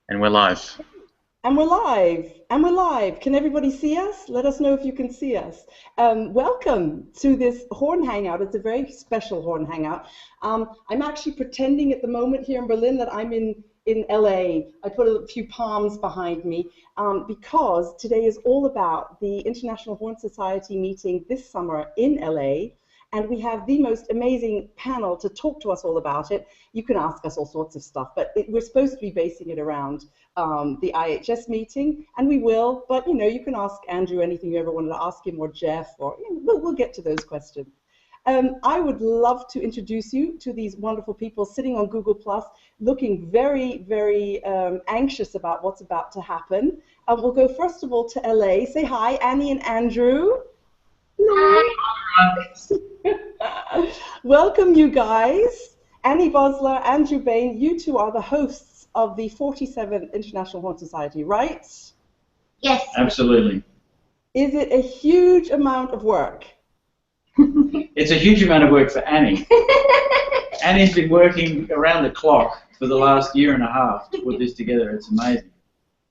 And we're live. And we're live. And we're live. Can everybody see us? Let us know if you can see us. Welcome to this Horn Hangout. It's a very special Horn Hangout. I'm actually pretending at the moment here in Berlin that I'm in LA. I put a few palms behind me because today is all about the International Horn Society meeting this summer in LA. And we have the most amazing panel to talk to us all about it. You can ask us all sorts of stuff, but we're supposed to be basing it around the IHS meeting, and we will, but you can ask Andrew anything you ever wanted to ask him, or Jeff, or we'll get to those questions. I would love to introduce you to these wonderful people sitting on Google+, looking very, very anxious about what's about to happen. We'll go first of all to LA. Say hi, Annie and Andrew. Hi. Welcome, you guys. Annie Bosler, Andrew Bain, you two are the hosts of the 47th International Horn Society, right? Yes. Absolutely. Is it a huge amount of work? It's a huge amount of work for Annie. Annie's been working around the clock for the last year and a half to put this together. It's amazing.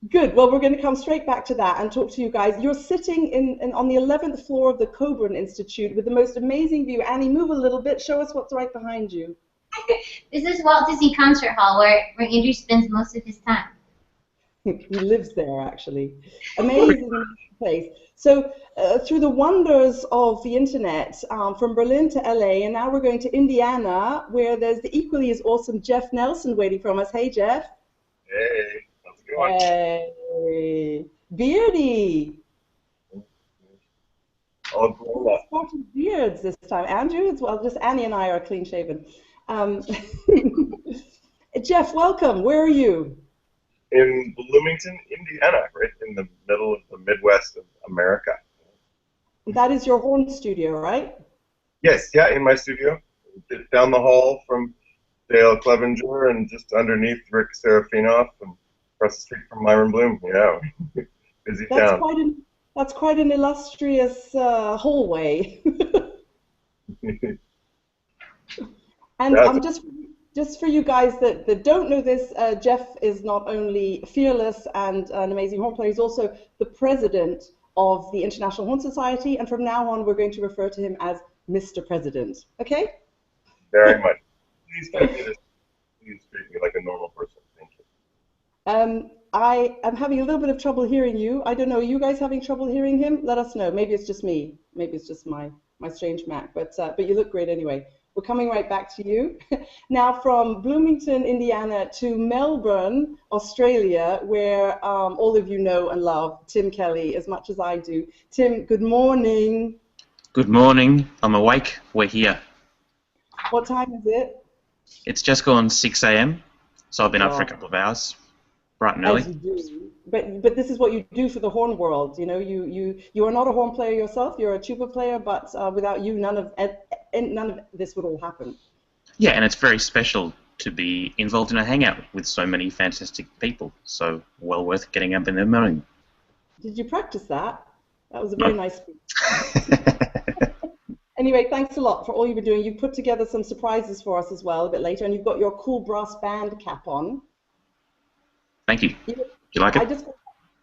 Good. Well, we're going to come straight back to that and talk to you guys. You're sitting on the 11th floor of the Coburn Institute with the most amazing view. Annie, move a little bit. Show us what's right behind you. This is Walt Disney Concert Hall, where Andrew spends most of his time. He lives there, actually. Amazing place. So, through the wonders of the internet, from Berlin to LA, and now we're going to Indiana, where there's the equally as awesome Jeff Nelson waiting from us. Hey, Jeff. Hey, how's it going? Hey, Beardy. All grown up. Sporting beards this time. Andrew, well, just Annie and I are clean shaven. Jeff, welcome. Where are you? In Bloomington, Indiana, right in the middle of the Midwest of America. That is your horn studio, right? Yes, yeah, in my studio. Down the hall from Dale Clevenger and just underneath Rick Serafinoff and across the street from Myron Bloom. Yeah, busy town. That's quite an illustrious hallway. And just for you guys that don't know this, Jeff is not only fearless and an amazing horn player, he's also the president of the International Horn Society, and from now on we're going to refer to him as Mr. President. Okay? Very much. Please treat me like a normal person. Thank you. I am having a little bit of trouble hearing you. I don't know, are you guys having trouble hearing him? Let us know. Maybe it's just me. Maybe it's just my strange Mac, but you look great anyway. We're coming right back to you. Now from Bloomington, Indiana to Melbourne, Australia, where all of you know and love Tim Kelly as much as I do. Tim, good morning. Good morning. I'm awake. We're here. What time is it? It's just gone 6 a.m., so I've been up for a couple of hours, bright and early. As you do. But this is what you do for the horn world. You know, you are not a horn player yourself. You're a tuba player, but without you, none of this would all happen. Yeah, and it's very special to be involved in a hangout with so many fantastic people. So well worth getting up in the morning. Did you practice that? That was a very nice speech. Anyway, thanks a lot for all you've been doing. You've put together some surprises for us as well a bit later, and you've got your cool brass band cap on. Thank you. Do you like it? I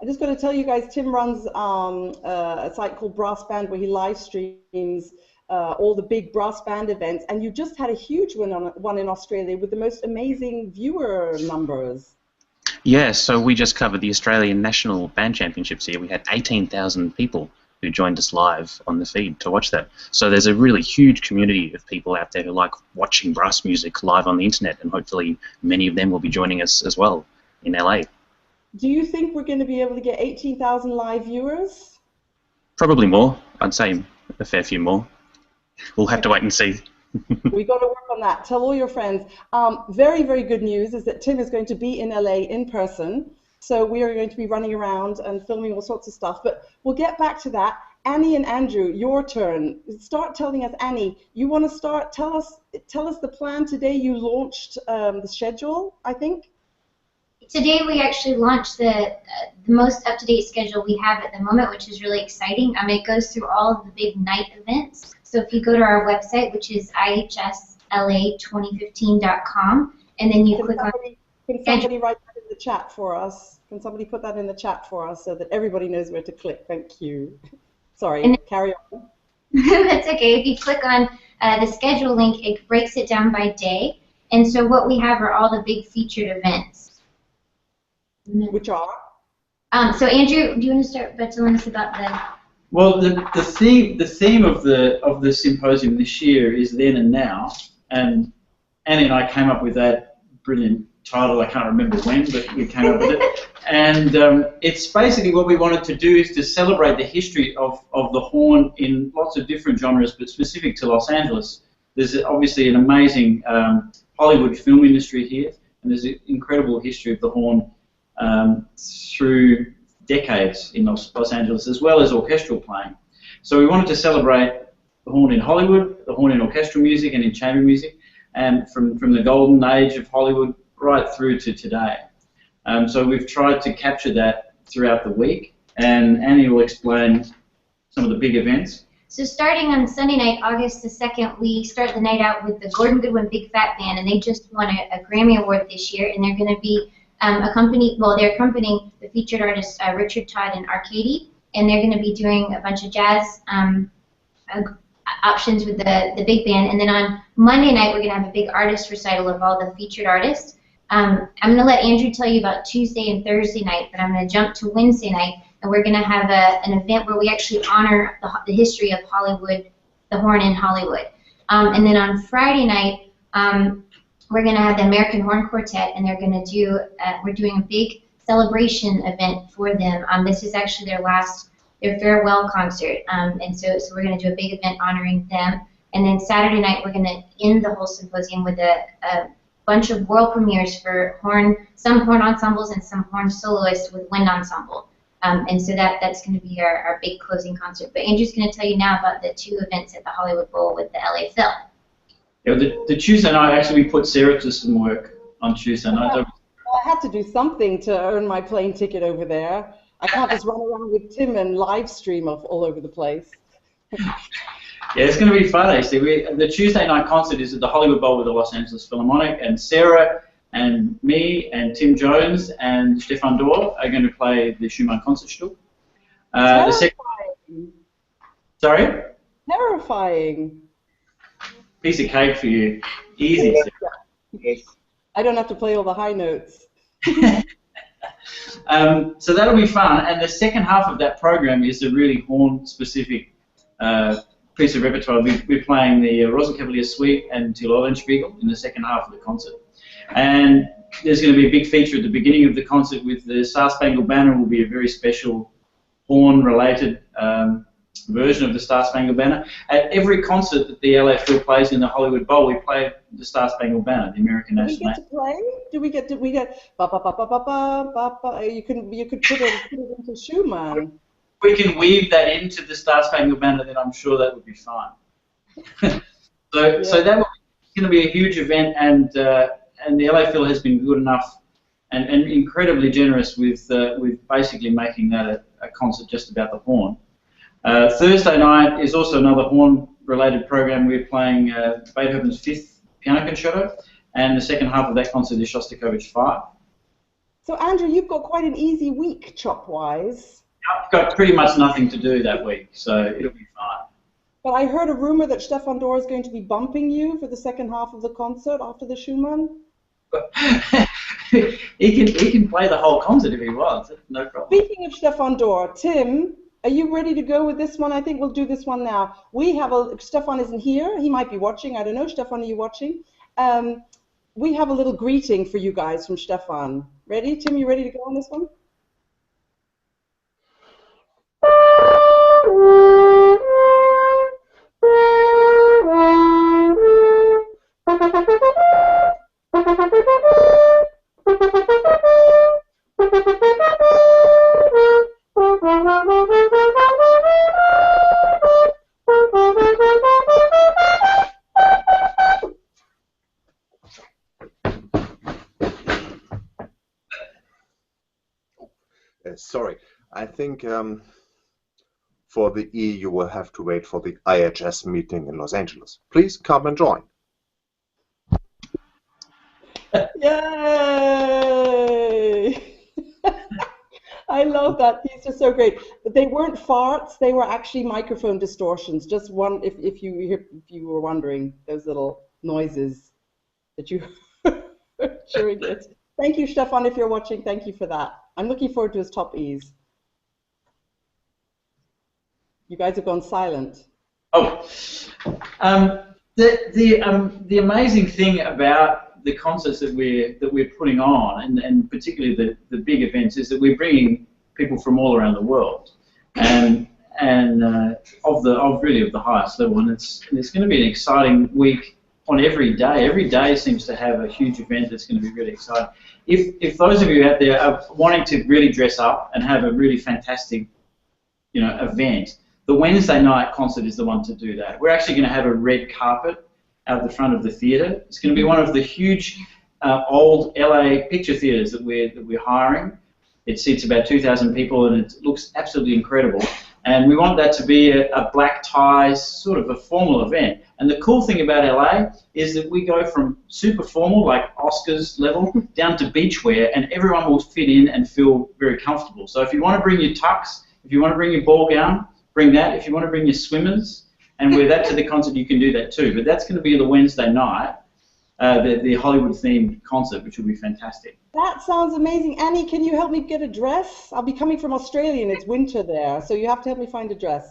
just got to tell you guys, Tim runs a site called Brass Band where he live streams all the big brass band events, and you just had a huge one in Australia with the most amazing viewer numbers. Yeah, so we just covered the Australian National Band Championships here. We had 18,000 people who joined us live on the feed to watch that. So there's a really huge community of people out there who like watching brass music live on the internet, and hopefully many of them will be joining us as well in LA. Do you think we're going to be able to get 18,000 live viewers? Probably more. I'd say a fair few more. We'll have to wait and see. We've got to work on that. Tell all your friends. Very, very good news is that Tim is going to be in LA in person. So we are going to be running around and filming all sorts of stuff. But we'll get back to that. Annie and Andrew, your turn. Start telling us, Annie, you want to start? Tell us the plan today. You launched the schedule, I think. Today we actually launched the most up-to-date schedule we have at the moment, which is really exciting. It goes through all of the big night events. So if you go to our website, which is IHSLA2015.com, and then you click on. Can somebody write that in the chat for us? Can somebody put that in the chat for us so that everybody knows where to click? Thank you. Sorry, carry on. That's okay. If you click on the schedule link, it breaks it down by day. And so what we have are all the big featured events. Which are? So Andrew, do you want to start by telling us about the? Well, the theme of the symposium this year is then and now, and Annie and I came up with that brilliant title. I can't remember when, but we came up with it. And it's basically what we wanted to do is to celebrate the history of the horn in lots of different genres, but specific to Los Angeles. There's obviously an amazing Hollywood film industry here, and there's an incredible history of the horn through decades in Los Angeles, as well as orchestral playing. So we wanted to celebrate the horn in Hollywood, the horn in orchestral music and in chamber music, and from the golden age of Hollywood right through to today. So we've tried to capture that throughout the week, and Annie will explain some of the big events. So starting on Sunday night, August the 2nd, we start the night out with the Gordon Goodwin Big Fat Band, and they just won a Grammy Award this year, and they're going to be they're accompanying the featured artists Richard Todd and Arcady, and they're going to be doing a bunch of jazz options with the big band. And then on Monday night, we're going to have a big artist recital of all the featured artists. I'm going to let Andrew tell you about Tuesday and Thursday night, but I'm going to jump to Wednesday night, and we're going to have an event where we actually honor the history of Hollywood, the horn in Hollywood. And then on Friday night, we're going to have the American Horn Quartet, and they're going to do, we're doing a big celebration event for them. This is actually their farewell concert, and so we're going to do a big event honoring them. And then Saturday night, we're going to end the whole symposium with a bunch of world premieres for some horn ensembles and some horn soloists with wind ensemble. And so that's going to be our big closing concert. But Andrew's going to tell you now about the 2 events at the Hollywood Bowl with the LA Phil. Yeah, the Tuesday night, actually, we put Sarah to some work on Tuesday night. I had to do something to earn my plane ticket over there. I can't just run around with Tim and live stream all over the place. Yeah, it's going to be fun, actually. The Tuesday night concert is at the Hollywood Bowl with the Los Angeles Philharmonic, and Sarah and me and Tim Jones and Stefan Dorr are going to play the Schumann Concertstück. Sorry? Terrifying. Piece of cake for you. Easy. Yes. I don't have to play all the high notes. So that'll be fun, and the second half of that program is a really horn-specific piece of repertoire. We're playing the Rosenkavalier Suite and Till Eulenspiegel in the second half of the concert. And there's going to be a big feature at the beginning of the concert with the Star Spangled Banner. Will be a very special horn-related version of the Star Spangled Banner. At every concert that the LA Phil plays in the Hollywood Bowl, we play the Star Spangled Banner, the American national anthem. Do we get to play? Ba ba ba ba ba ba ba. You could put it into Schumann. We can weave that into the Star Spangled Banner, then I'm sure that would be fine. So that is going to be a huge event, and the LA Phil has been good enough and incredibly generous with basically making that a concert just about the horn. Thursday night is also another horn-related program. We're playing Beethoven's 5th Piano Concerto, and the second half of that concert is Shostakovich 5. So Andrew, you've got quite an easy week, chop-wise. I've got pretty much nothing to do that week, so it'll be fine. But I heard a rumor that Stefan Dorr is going to be bumping you for the second half of the concert after the Schumann. he can play the whole concert if he wants, no problem. Speaking of Stefan Dorr, Tim, are you ready to go with this one? I think we'll do this one now. Stefan isn't here. He might be watching. I don't know. Stefan, are you watching? We have a little greeting for you guys from Stefan. Ready? Tim, you ready to go on this one? Sorry, I think for the E you will have to wait for the IHS meeting in Los Angeles. Please come and join. Yay! I love that. These are so great. But they weren't farts. They were actually microphone distortions. Just one, if you were wondering, those little noises that you heard during it. Thank you, Stefan, if you're watching. Thank you for that. I'm looking forward to his top E's. You guys have gone silent. Oh, the amazing thing about the concerts that we're putting on, and particularly the big events, is that we're bringing people from all around the world, and of the highest level. And it's going to be an exciting week on every day. Every day seems to have a huge event that's going to be really exciting. If those of you out there are wanting to really dress up and have a really fantastic, event, the Wednesday night concert is the one to do that. We're actually going to have a red carpet out the front of the theatre. It's going to be one of the huge old LA picture theatres that we're hiring. It seats about 2,000 people, and it looks absolutely incredible. And we want that to be a black tie, sort of a formal event. And the cool thing about LA is that we go from super formal, like Oscars level, down to beachwear, and everyone will fit in and feel very comfortable. So if you want to bring your tux, if you want to bring your ball gown, bring that. If you want to bring your swimmers and wear that to the concert, you can do that too. But that's going to be the Wednesday night, the Hollywood-themed concert, which will be fantastic. That sounds amazing. Annie, can you help me get a dress? I'll be coming from Australia, and it's winter there, so you have to help me find a dress.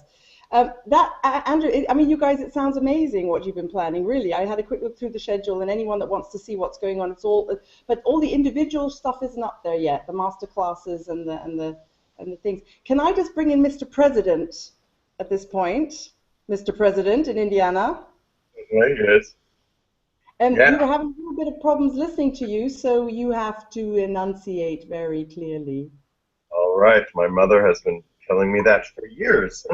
Andrew, I mean, you guys, it sounds amazing what you've been planning, really. I had a quick look through the schedule, and anyone that wants to see what's going on, but all the individual stuff isn't up there yet, the master classes and the things. Can I just bring in Mr. President at this point? Mr. President in Indiana. Right, yes. And we were having a little bit of problems listening to you, so you have to enunciate very clearly. All right. My mother has been telling me that for years.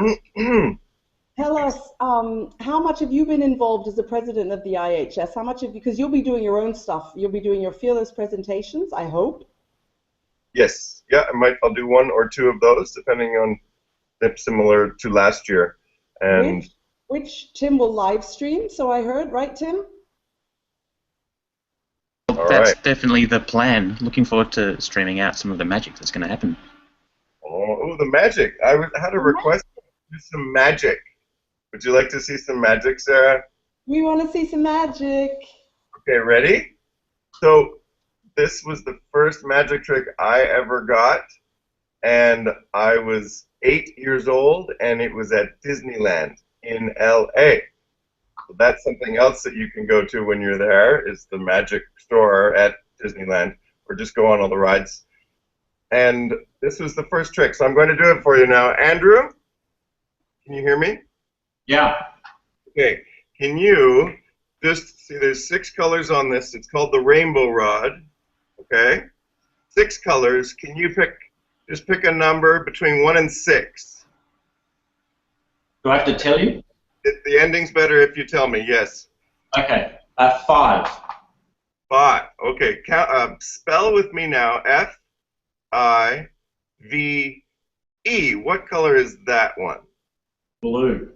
Tell us, how much have you been involved as the president of the IHS? How much have you, because you'll be doing your own stuff. You'll be doing your fearless presentations, I hope. Yes. Yeah, I'll do one or two of those, depending on if similar to last year. And which Tim will live stream, so I heard, right, Tim? That's definitely the plan. Looking forward to streaming out some of the magic that's going to happen. Oh, the magic. I had a request to do some magic. Would you like to see some magic, Sarah? We want to see some magic. Okay, ready? So this was the first magic trick I ever got, and I was 8 years old, and it was at Disneyland in LA. So that's something else that you can go to when you're there, is the magic store at Disneyland, or just go on all the rides. And this was the first trick, so I'm going to do it for you now. Andrew, can you hear me? Yeah. Okay, can you just see there's 6 colors on this. It's called the rainbow rod, okay? 6 colors. Can you just pick a number between 1 and 6? Do I have to tell you? The ending's better if you tell me, yes. Okay, 5. 5, okay. Spell with me now, F-I-V-E. What color is that one? Blue.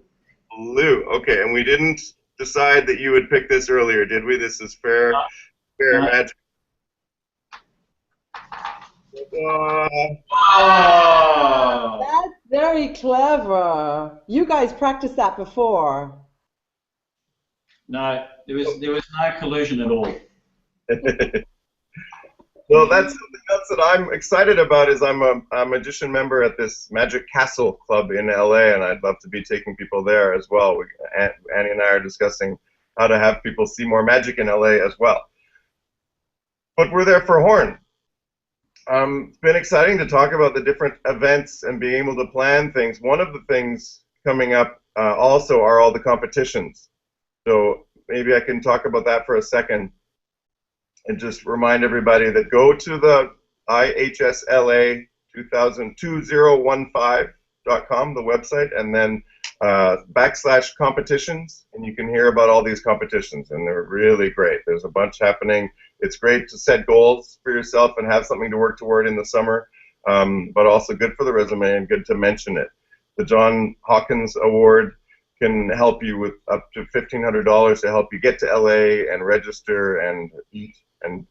Blue, okay. And we didn't decide that you would pick this earlier, did we? This is fair magic. Oh. That's very clever. You guys practiced that before. No, there was no collusion at all. Well, that's something else that I'm excited about. Is I'm a magician member at this Magic Castle Club in LA, and I'd love to be taking people there as well. Annie and I are discussing how to have people see more magic in LA as well. But we're there for Horn. It's been exciting to talk about the different events and being able to plan things. One of the things coming up also are all the competitions. So maybe I can talk about that for a second and just remind everybody that go to the IHSLA2015.com, the website, and then /competitions, and you can hear about all these competitions, and they're really great. There's a bunch happening. It's great to set goals for yourself and have something to work toward in the summer, but also good for the resume and good to mention it. The John Hawkins Award can help you with up to $1,500 to help you get to LA and register and eat and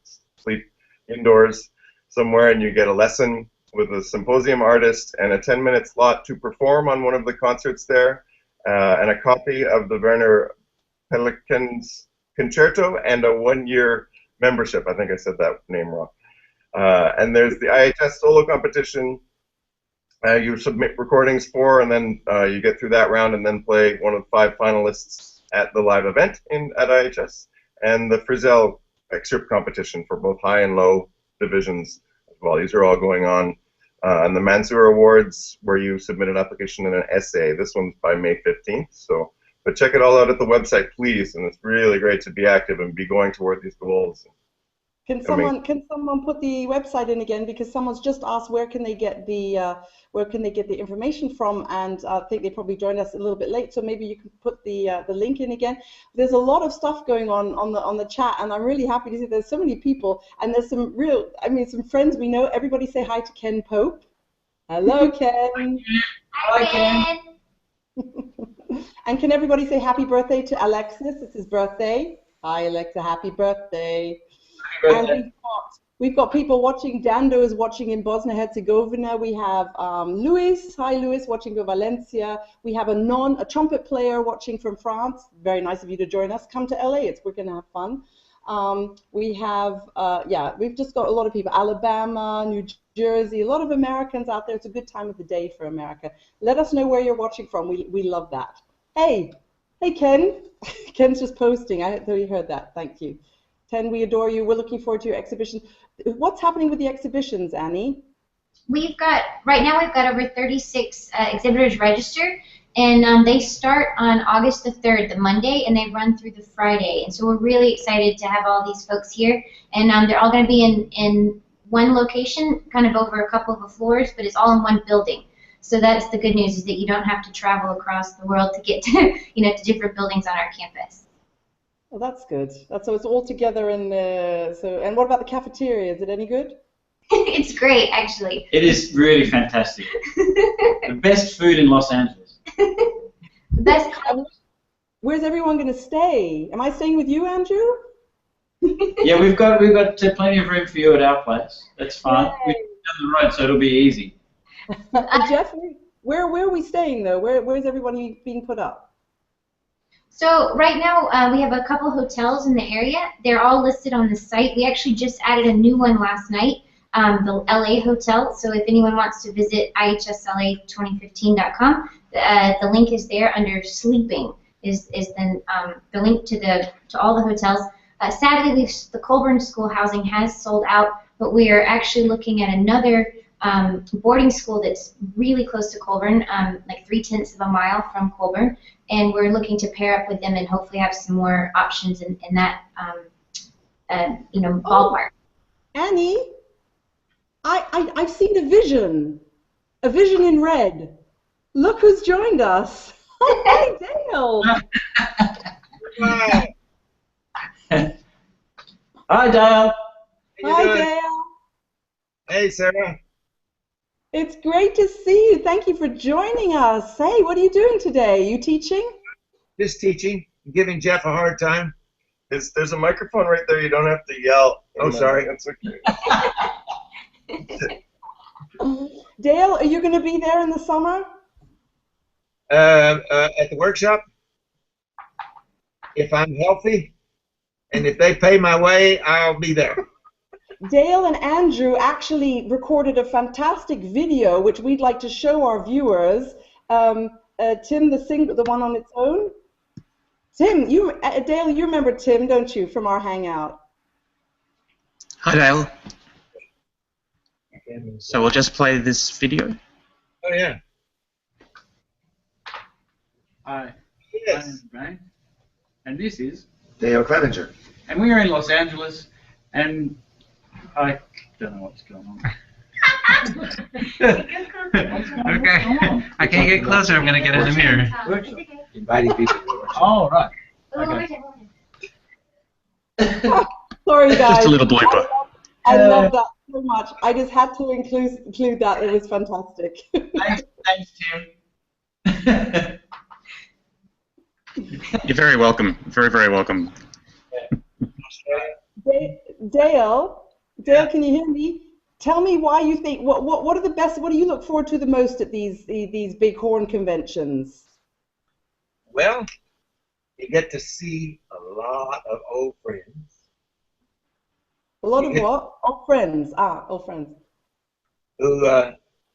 indoors somewhere, and you get a lesson with a symposium artist and a 10-minute slot to perform on one of the concerts there, and a copy of the Werner Pelicans Concerto, and a 1-year membership. I think I said that name wrong. And there's the IHS solo competition. You submit recordings for, and then you get through that round and then play one of 5 finalists at the live event at IHS. And the Frizzell excerpt competition for both high and low divisions as well. These are all going on. And the Mansour Awards, where you submit an application and an essay. This one's by May 15th. So, but check it all out at the website, please. And it's really great to be active and be going toward these goals. Can someone put the website in again, because someone's just asked where can they get the information from, and I think they probably joined us a little bit late, so maybe you can put the link in again. There's a lot of stuff going on the chat, and I'm really happy to see there's so many people, and there's some some friends we know. Everybody say hi to Ken Pope. Hello, Ken. Hi, Ken. And can everybody say happy birthday to Alexis? It's his birthday. Hi, Alexa. Happy birthday. And we've got people watching. Dando is watching in Bosnia-Herzegovina. We have Luis. Hi, Luis, watching from Valencia. We have a trumpet player watching from France. Very nice of you to join us. Come to LA. We're going to have fun. We have, we've just got a lot of people. Alabama, New Jersey, a lot of Americans out there. It's a good time of the day for America. Let us know where you're watching from. We love that. Hey, Ken. Ken's just posting. I thought you heard that. Thank you. Ken, we adore you. We're looking forward to your exhibition. What's happening with the exhibitions, Annie? Right now we've got over 36 exhibitors registered, and they start on August the 3rd, the Monday, and they run through the Friday. And so we're really excited to have all these folks here, and they're all going to be in one location, kind of over a couple of floors, but it's all in one building. So that's the good news, is that you don't have to travel across the world to get to, to different buildings on our campus. Well, that's good. So it's all together, and what about the cafeteria? Is it any good? It's great, actually. It is really fantastic. The best food in Los Angeles. The best. Where's everyone going to stay? Am I staying with you, Andrew? Yeah, we've got plenty of room for you at our place. That's fine. We're down the road, so it'll be easy. Jeff, where are we staying though? Where's everybody being put up? So right now we have a couple hotels in the area. They're all listed on the site. We actually just added a new one last night, the LA Hotel. So if anyone wants to visit ihsla2015.com, the link is there under sleeping. Is then the link to all the hotels. Sadly, the Colburn School housing has sold out, but we are actually looking at another boarding school that's really close to Colburn, like 3/10 of a mile from Colburn, and we're looking to pair up with them and hopefully have some more options in that ballpark. Annie, I've seen a vision in red. Look who's joined us. Hi, Dale. Hi. Hi, Dale. Hi, Dale. Hey, Sarah. It's great to see you. Thank you for joining us. Hey, what are you doing today? You teaching? Just teaching, giving Jeff a hard time. There's a microphone right there. You don't have to yell. Oh, sorry. That's okay. Dale, are you going to be there in the summer? At the workshop, if I'm healthy, and if they pay my way, I'll be there. Dale and Andrew actually recorded a fantastic video, which we'd like to show our viewers. Tim, the one on its own. Tim, Dale, you remember Tim, don't you, from our Hangout? Hi, Dale. So we'll just play this video. Oh, yeah. Hi, Yes. my name's Bain, and this is Dale Clevenger. And we are in Los Angeles, and I don't know what's going on. Okay, I can't get closer. I'm gonna get in the mirror. Inviting people. Oh, right. Okay. Sorry, guys. Just a little blooper. I love that so much. I just had to include that. It was fantastic. Thanks, Tim. You're very welcome. Very, very welcome. Dale, Dale, can you hear me? Tell me why you think, what are the best, what do you look forward to the most at these big horn conventions? Well, you get to see a lot of old friends. A lot of what? Old friends. Ah, old friends. Who,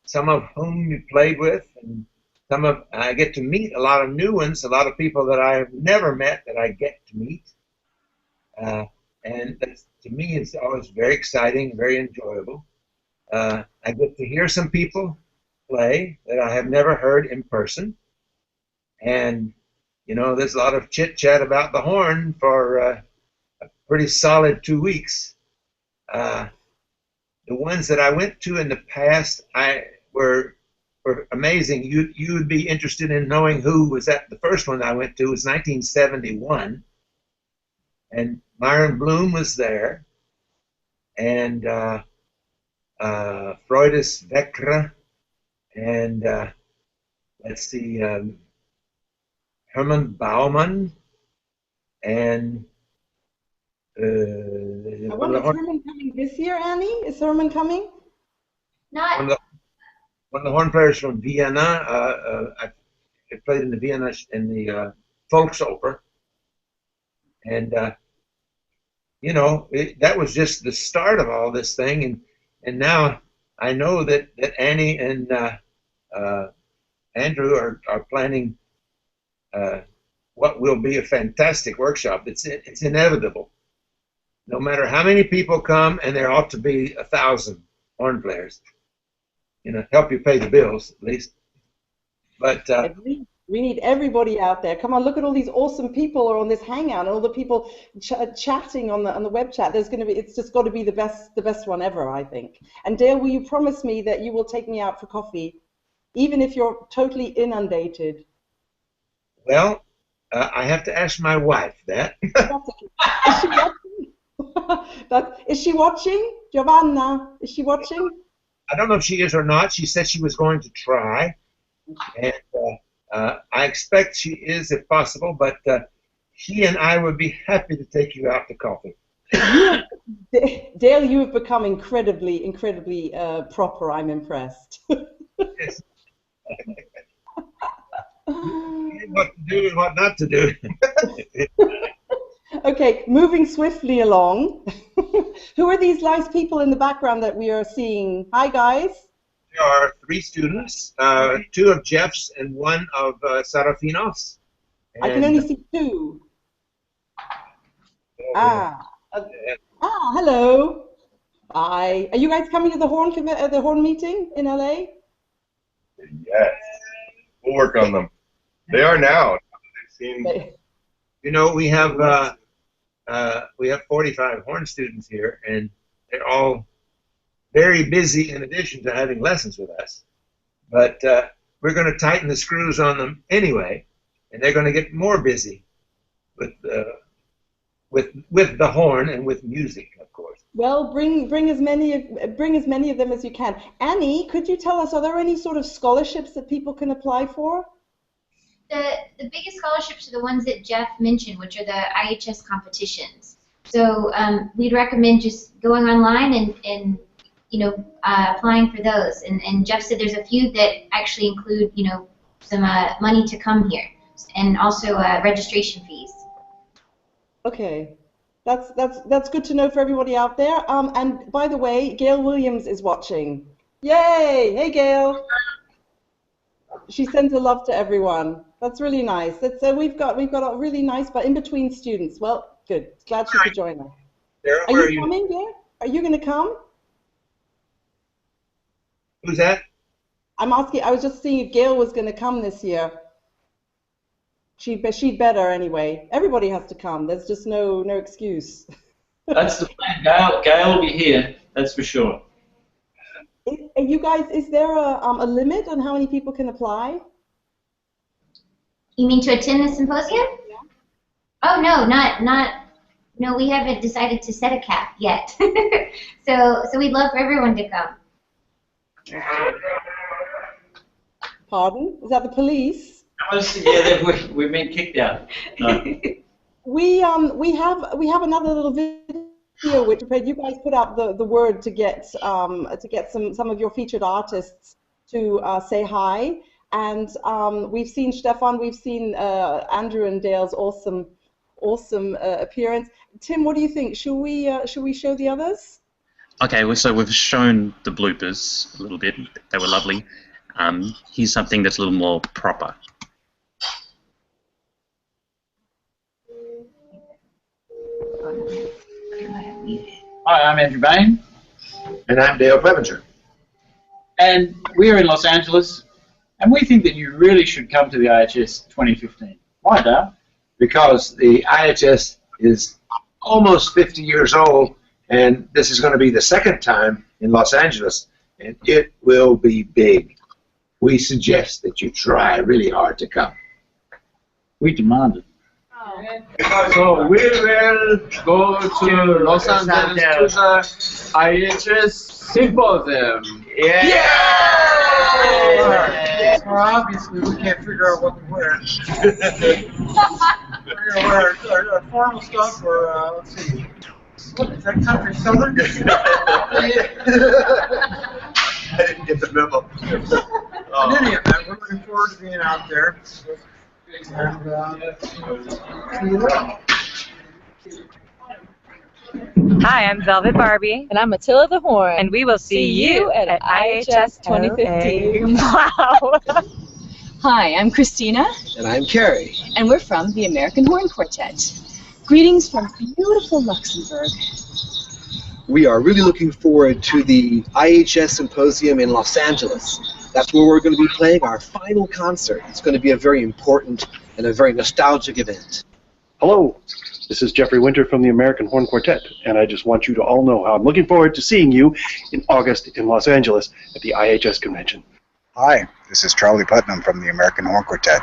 some of whom you played with, and I get to meet a lot of new ones, a lot of people that I've never met that I get to meet. And that's, to me, it's always very exciting, very enjoyable. I get to hear some people play that I have never heard in person. And, you know, there's a lot of chit-chat about the horn for a pretty solid 2 weeks. The ones that I went to in the past were amazing. You would be interested in knowing who was at the first one I went to. It was 1971. And Myron Bloom was there. And Freudis Vekra, and let's see, Herman Baumann, and I wonder, is Herman coming this year, Annie? Is Herman coming? Not. One of the horn players from Vienna. I played in the Vienna in the Volksoper, and you know, that was just the start of all this thing, and now I know that Annie and Andrew are planning what will be a fantastic workshop. It's inevitable. No matter how many people come, and there ought to be 1,000 horn players. You know, help you pay the bills at least. But we need everybody out there. Come on, look at all these awesome people are on this hangout, and all the people chatting on the web chat. It's just got to be the best one ever, I think. And Dale, will you promise me that you will take me out for coffee, even if you're totally inundated? Well, I have to ask my wife that. Is she watching? Is she watching? Giovanna, is she watching? I don't know if she is or not. She said she was going to try, and I expect she is if possible, but she and I would be happy to take you out to coffee. Dale, you have become incredibly proper. I'm impressed. Yes. What to do and what not to do. Okay, moving swiftly along. Who are these nice people in the background that we are seeing? Hi, guys. There are 3 students, 2 of Jeff's and 1 of Serafinos. I can only see 2. Hello. Hi. Are you guys coming to the horn meeting in LA? Yes. We'll work on them. They are now. You know, we have 45 horn students here, and they're all very busy in addition to having lessons with us. But we're going to tighten the screws on them anyway, and they're going to get more busy with the horn and with music, of course. Well, bring as many of them as you can. Annie, could you tell us, are there any sort of scholarships that people can apply for? The biggest scholarships are the ones that Jeff mentioned, which are the IHS competitions. So we'd recommend just going online and you know, applying for those. And Jeff said there's a few that actually include, you know, some money to come here, and also registration fees. Okay, that's good to know for everybody out there. And by the way, Gail Williams is watching. Yay! Hey, Gail. She sends her love to everyone. That's really nice. We've got a really nice, but in between students. Well, good. Glad she could join us. Are you coming, Gail? Are you going to come? Who's that? I'm asking. I was just seeing if Gail was going to come this year. She'd better anyway. Everybody has to come. There's just no excuse. That's the plan. Gail will be here. That's for sure. You guys, is there a limit on how many people can apply? You mean to attend the symposium? Yeah. Oh no, no. We haven't decided to set a cap yet. so we'd love for everyone to come. Pardon? Is that the police? Yeah, we've been kicked out. No. We have another little video video which you guys put out the word to get some of your featured artists to say hi, and we've seen Stefan, we've seen Andrew and Dale's awesome appearance. Tim, what do you think? Should we show the others? Okay, so we've shown the bloopers a little bit. They were lovely. Here's something that's a little more proper. Hi, I'm Andrew Bain. And I'm Dale Clevenger. And we're in Los Angeles, and we think that you really should come to the IHS 2015. Why, Dale? Because the IHS is almost 50 years old, and this is going to be the second time in Los Angeles, and it will be big. We suggest that you try really hard to come. We demand it. So we will go to Los Angeles to the IHS Symposium. Yeah! Well, obviously we can't figure out what to wear. We're going to wear our formal stuff, or let's see. What is that, country southern? I didn't get the memo. In any event, we're looking forward to being out there. And, see you there. Hi, I'm Velvet Barbie. And I'm Attila the Horn. And we will see you at IHS 2015. Wow. Hi, I'm Christina. And I'm Carrie. And we're from the American Horn Quartet. Greetings from beautiful Luxembourg. We are really looking forward to the IHS Symposium in Los Angeles. That's where we're going to be playing our final concert. It's going to be a very important and a very nostalgic event. Hello, this is Jeffrey Winter from the American Horn Quartet, and I just want you to all know how I'm looking forward to seeing you in August in Los Angeles at the IHS convention. Hi, this is Charlie Putnam from the American Horn Quartet.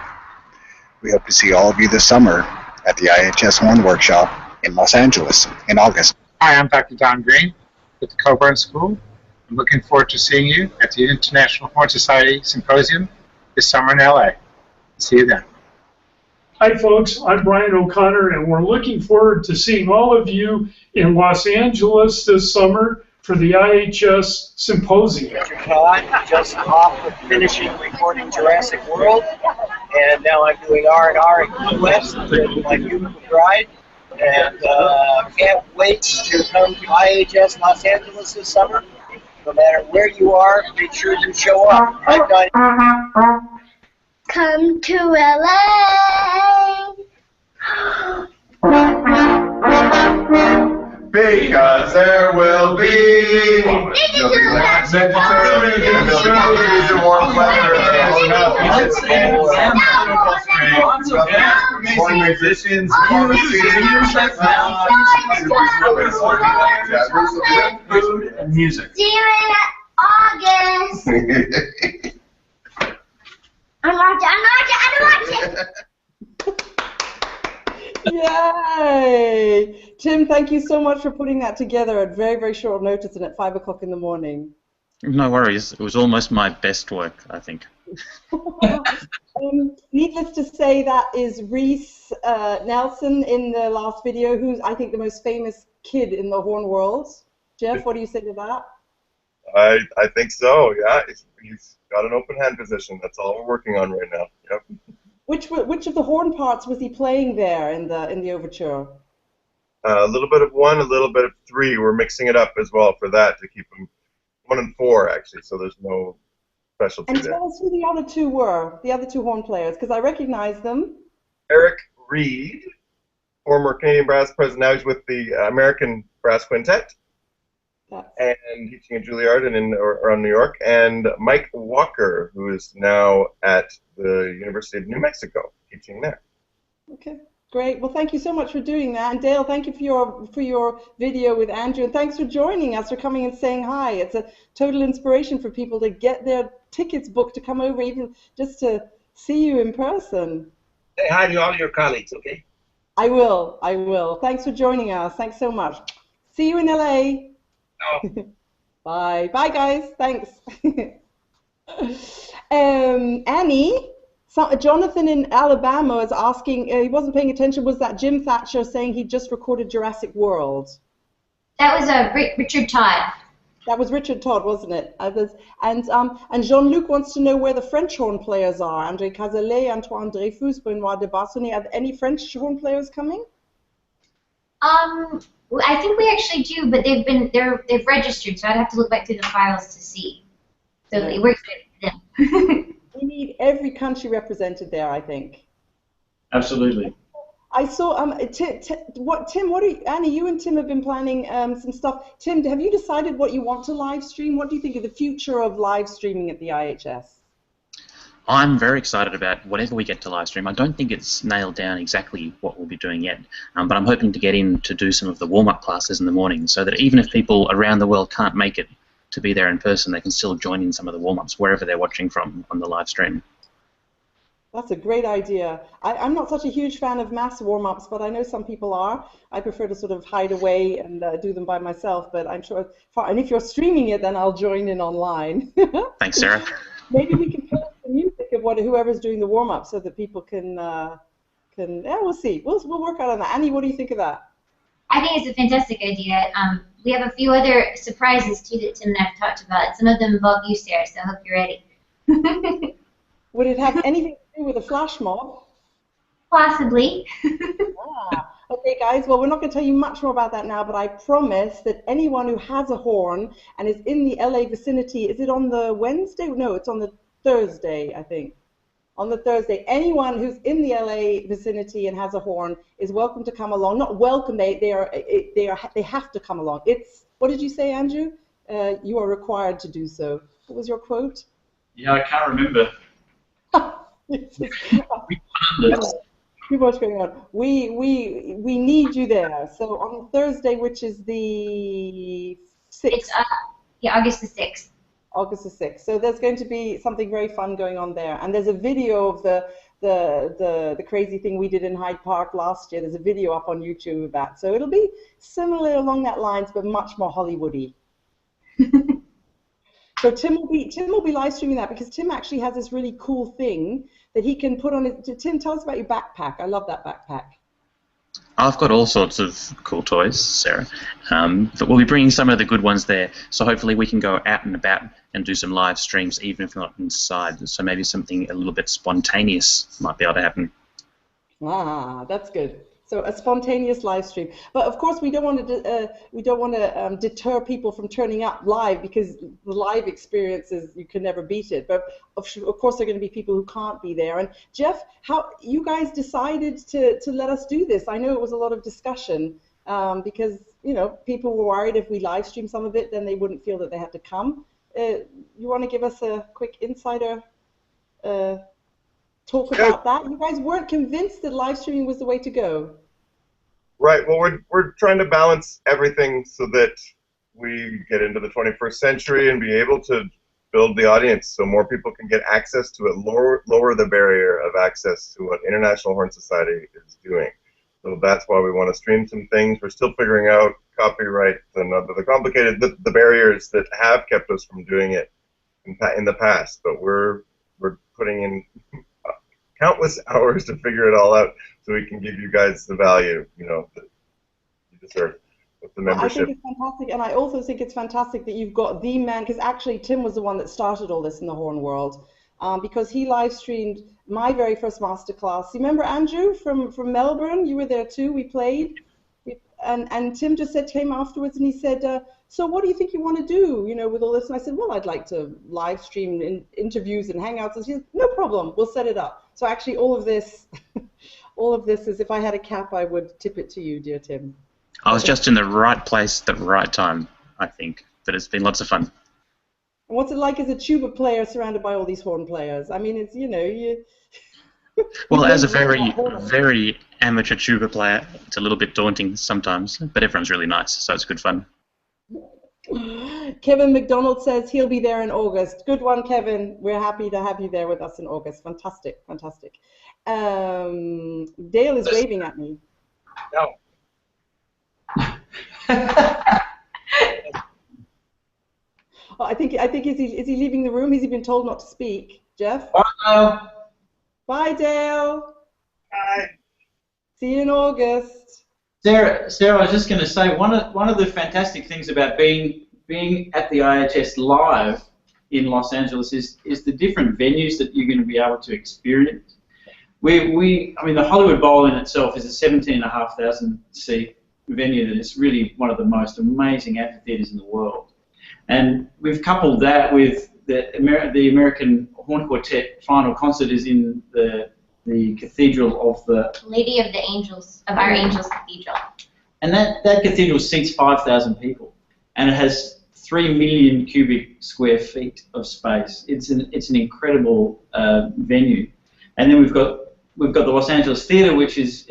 We hope to see all of you this summer at the IHS Horn Workshop in Los Angeles in August. Hi, I'm Dr. Don Green with the Coburn School. I'm looking forward to seeing you at the International Horn Society Symposium this summer in LA. See you then. Hi folks, I'm Brian O'Connor, and we're looking forward to seeing all of you in Los Angeles this summer for the IHS Symposium. Todd, just off of finishing recording Jurassic World, and now I'm doing R&R in Key West with my beautiful bride, and can't wait to come to IHS Los Angeles this summer. No matter where you are, make sure you show up. I've done Come to LA. Because there will be warm musicians, food and music. See you in August. I'm watching. Yay! Tim, thank you so much for putting that together at very, very short notice and at 5 o'clock in the morning. No worries. It was almost my best work, I think. Needless to say, that is Reece Nelson in the last video, who's, I think, the most famous kid in the horn world. Jeff, what do you say to that? I think so, yeah. He's got an open hand position. That's all we're working on right now. Yep. Which of the horn parts was he playing there in the overture? A little bit of 1, a little bit of 3. We're mixing it up as well for that to keep them 1 and 4 actually. So there's no specialty there. And tell us who the other two were, the other two horn players, because I recognize them. Eric Reed, former Canadian brass president. Now he's with the American Brass Quintet. And teaching at Juilliard and around New York, and Mike Walker, who is now at the University of New Mexico, teaching there. Okay, great. Well, thank you so much for doing that, and Dale, thank you for your video with Andrew, and thanks for joining us, for coming and saying hi. It's a total inspiration for people to get their tickets booked to come over, even just to see you in person. Say hi to all your colleagues, okay? I will. I will. Thanks for joining us. Thanks so much. See you in LA. Bye. Bye, guys. Thanks. Annie, Jonathan in Alabama is asking, he wasn't paying attention, was that Jim Thatcher saying he just recorded Jurassic World? That was Richard Todd. That was Richard Todd, wasn't it? And Jean-Luc wants to know where the French horn players are. André Cazalet, Antoine Dreyfus, Benoit de Bassonnet. Are there any French horn players coming? I think we actually do, but they've registered, so I'd have to look back through the files to see. So it works good for them. We need every country represented there, I think. Absolutely. I saw Tim, what are you, Annie, you and Tim have been planning some stuff. Tim, have you decided what you want to live stream? What do you think of the future of live streaming at the IHS? I'm very excited about whatever we get to live stream. I don't think it's nailed down exactly what we'll be doing yet, but I'm hoping to get in to do some of the warm-up classes in the morning so that even if people around the world can't make it to be there in person, they can still join in some of the warm-ups wherever they're watching from on the live stream. That's a great idea. I'm not such a huge fan of mass warm-ups, but I know some people are. I prefer to sort of hide away and do them by myself, but I'm sure, and if you're streaming it, then I'll join in online. Thanks, Sarah. Maybe we can post the music of whoever's doing the warm-up so that people can yeah, we'll see. We'll work out on that. Annie, what do you think of that? I think it's a fantastic idea. We have a few other surprises, too, that Tim and I have talked about. Some of them involve you, Sarah, so I hope you're ready. Would it have anything to do with a flash mob? Possibly. Okay, guys, well, we're not going to tell you much more about that now, but I promise that anyone who has a horn and is in the LA vicinity, is it on the Wednesday? No, it's on the Thursday, I think. On the Thursday, anyone who's in the LA vicinity and has a horn is welcome to come along. Not welcome, they have to come along. It's, what did you say, Andrew? You are required to do so. What was your quote? Yeah, I can't remember. Too much going on. We need you there. So on Thursday, which is the 6th. It's yeah, August the 6th. August the 6th. So there's going to be something very fun going on there. And there's a video of the crazy thing we did in Hyde Park last year. There's a video up on YouTube of that. So it'll be similar along that lines, but much more Hollywoody. So Tim will be live streaming that because Tim actually has this really cool thing that he can put on his. Tim, tell us about your backpack. I love that backpack. I've got all sorts of cool toys, Sarah, but we'll be bringing some of the good ones there, so hopefully we can go out and about and do some live streams even if we're not inside, so maybe something a little bit spontaneous might be able to happen. Ah, that's good. So a spontaneous live stream, but of course we don't want to deter people from turning up live because the live experience is you can never beat it. But of course there are going to be people who can't be there. And Jeff, how you guys decided to let us do this? I know it was a lot of discussion because people were worried if we live stream some of it, then they wouldn't feel that they had to come. You want to give us a quick insider talk about that? You guys weren't convinced that live streaming was the way to go. Right. Well, we're trying to balance everything so that we get into the 21st century and be able to build the audience so more people can get access to it, lower the barrier of access to what International Horn Society is doing. So that's why we want to stream some things. We're still figuring out copyright and the complicated the barriers that have kept us from doing it in the past. But we're putting in countless hours to figure it all out so we can give you guys the value, that you deserve with the membership. I think it's fantastic, and I also think it's fantastic that you've got the man, because actually Tim was the one that started all this in the horn world, because he live streamed my very first masterclass. You remember Andrew from Melbourne? You were there too. We played, and Tim just came afterwards and he said, so what do you think you want to do, with all this? And I said, well, I'd like to live stream interviews and hangouts. And she said, no problem, we'll set it up. So actually all of this is, if I had a cap, I would tip it to you, dear Tim. I was just in the right place at the right time, I think. But it's been lots of fun. And what's it like as a tuba player surrounded by all these horn players? I mean, it's, you... Well, as a very amateur tuba player, it's a little bit daunting sometimes, but everyone's really nice, so it's good fun. Kevin McDonald says he'll be there in August. Good one, Kevin. We're happy to have you there with us in August. Fantastic, fantastic. Dale is waving at me. No. Oh, I think is he leaving the room? Has he been told not to speak? Jeff? Bye. Bye, Dale. Bye. See you in August. Sarah, I was just going to say one of the fantastic things about being at the IHS live in Los Angeles is the different venues that you're going to be able to experience. I mean, the Hollywood Bowl in itself is a 17,500 seat venue that is really one of the most amazing amphitheaters in the world, and we've coupled that with the American Horn Quartet final concert is in the Cathedral of the Lady of the Angels, of Our Angels Cathedral. And that cathedral seats 5,000 people, and it has 3 million cubic square feet of space. It's an incredible venue. And then we've got the Los Angeles Theatre, which is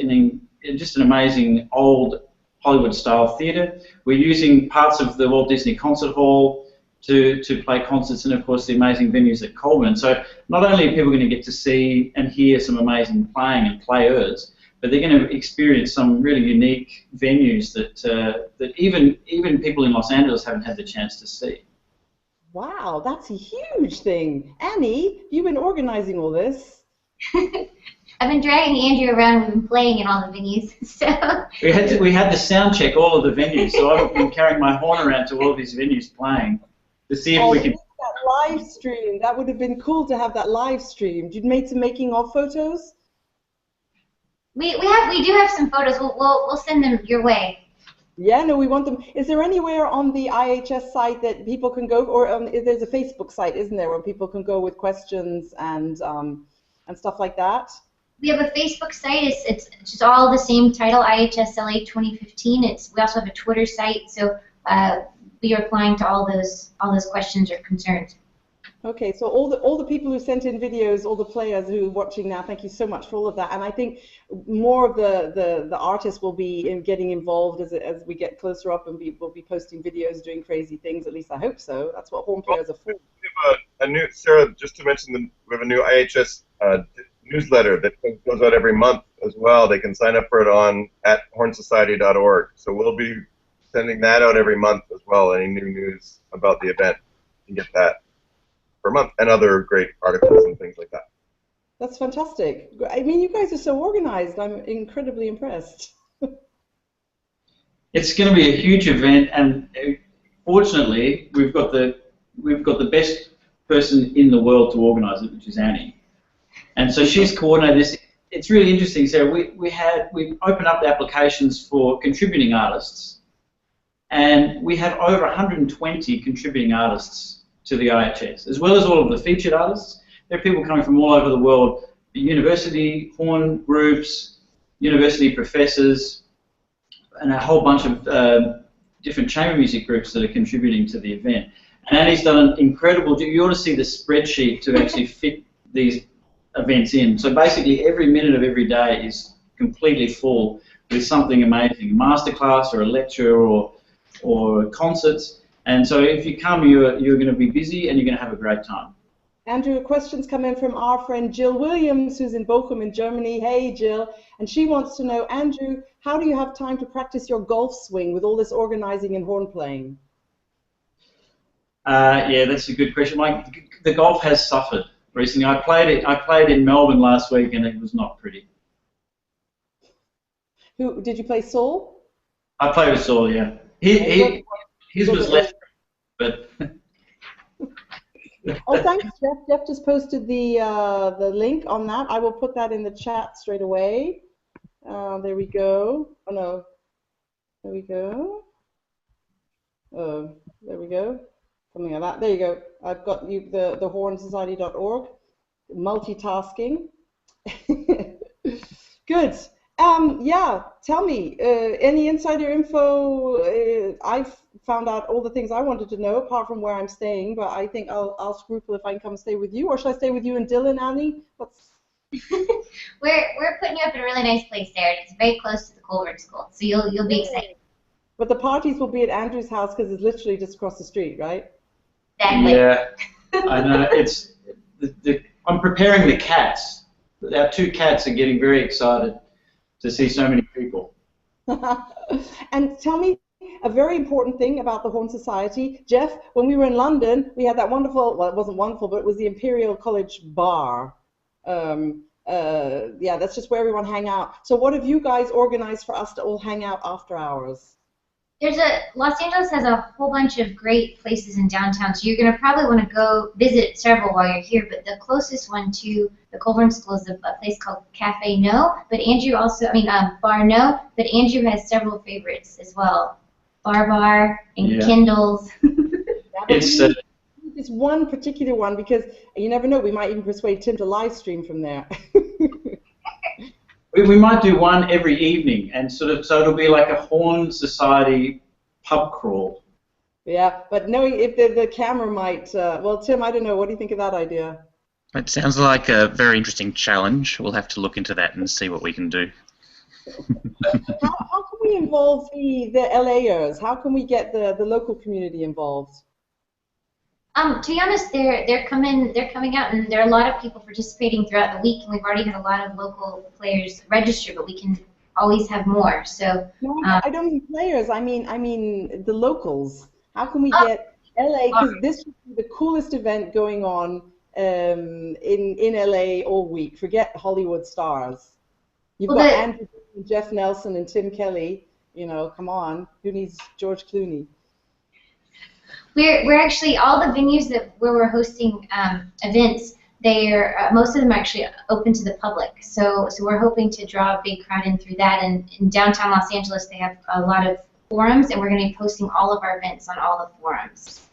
just an amazing old Hollywood-style theatre. We're using parts of the Walt Disney Concert Hall to play concerts, and of course the amazing venues at Colburn. So not only are people going to get to see and hear some amazing playing and players, but they're going to experience some really unique venues that even people in Los Angeles haven't had the chance to see. Wow, that's a huge thing. Annie, you've been organizing all this. I've been dragging Andrew around. We've been playing in all the venues. So we had to sound check all of the venues, so I've been carrying my horn around to all of these venues playing to see if we can. That live stream, that would have been cool to have that live stream. You'd made some making of photos? We do have some photos. We'll send them your way. Yeah, no, we want them. Is there anywhere on the IHS site that people can go, or there's a Facebook site, isn't there, where people can go with questions and stuff like that? We have a Facebook site. It's just all the same title, IHS LA 2015. We also have a Twitter site, so we are replying to all those questions or concerns. Okay, so all the people who sent in videos, all the players who are watching now, thank you so much for all of that. And I think more of the artists will be getting involved as we get closer up, and we'll be posting videos, doing crazy things. At least I hope so. That's what horn players are for. We have a new, Sarah, just to mention, we have a new IHS newsletter that goes out every month as well. They can sign up for it at hornsociety.org. So we'll be sending that out every month as well. Any new news about the event, you can get that per month, and other great articles and things like that. That's fantastic. I mean, you guys are so organized. I'm incredibly impressed. It's going to be a huge event, and fortunately, we've got the best person in the world to organize it, which is Annie. And so she's coordinated this. It's really interesting, Sarah. We opened up the applications for contributing artists, and we have over 120 contributing artists to the IHS, as well as all of the featured artists. There are people coming from all over the world, university, horn groups, university professors, and a whole bunch of different chamber music groups that are contributing to the event. And Annie's done an incredible job. You ought to see the spreadsheet to actually fit these events in. So basically every minute of every day is completely full with something amazing, a masterclass or a lecture or concerts. And so if you come, you're going to be busy and you're going to have a great time. Andrew, questions come in from our friend Jill Williams, who's in Bochum in Germany. Hey, Jill. And she wants to know, Andrew, how do you have time to practice your golf swing with all this organizing and horn playing? Yeah, that's a good question. The golf has suffered recently. I played in Melbourne last week, and it was not pretty. Did you play Saul? I played with Saul, yeah. His was less, but. Oh, thanks, Jeff. Jeff just posted the link on that. I will put that in the chat straight away. There we go. Oh no, there we go. Oh, there we go. Something like that. There you go. I've got you the hornsociety.org. Multitasking. Good. Yeah, tell me, any insider info? I've found out all the things I wanted to know, apart from where I'm staying, but I think I'll scruple if I can come stay with you, or should I stay with you and Dylan, Annie? We're putting you up in a really nice place there. It's very close to the Colburn School, so you'll be excited. But the parties will be at Andrew's house because it's literally just across the street, right? Exactly. Yeah, I know. It's I'm preparing the cats. Our two cats are getting very excited to see so many people. And tell me a very important thing about the Horn Society. Jeff, when we were in London, we had that wonderful, well, it wasn't wonderful, but it was the Imperial College Bar. yeah, that's just where everyone hang out. So what have you guys organized for us to all hang out after hours? Los Angeles has a whole bunch of great places in downtown, so you're going to probably want to go visit several while you're here, but the closest one to the Colburn School is a place called Cafe No, but Andrew also, Bar No, but Andrew has several favorites as well. Bar and Kindles. It's just one particular one, because you never know, we might even persuade Tim to live stream from there. We might do one every evening, and so it'll be like a Horn Society pub crawl. Yeah, but knowing if the camera might, well, Tim, I don't know, what do you think of that idea? It sounds like a very interesting challenge. We'll have to look into that and see what we can do. How can we involve the LAers? How can we get the local community involved? To be honest, they're coming out, and there are a lot of people participating throughout the week, and we've already had a lot of local players register, but we can always have more. So no, I don't mean players. I mean the locals. How can we get LA? Because this would be the coolest event going on in LA all week. Forget Hollywood stars. You've got Andrew, Jeff Nelson, and Tim Kelly. You know, come on. Who needs George Clooney? We're actually, all the venues where we're hosting events, most of them are actually open to the public. So we're hoping to draw a big crowd in through that. And in downtown Los Angeles, they have a lot of forums, and we're going to be posting all of our events on all the forums.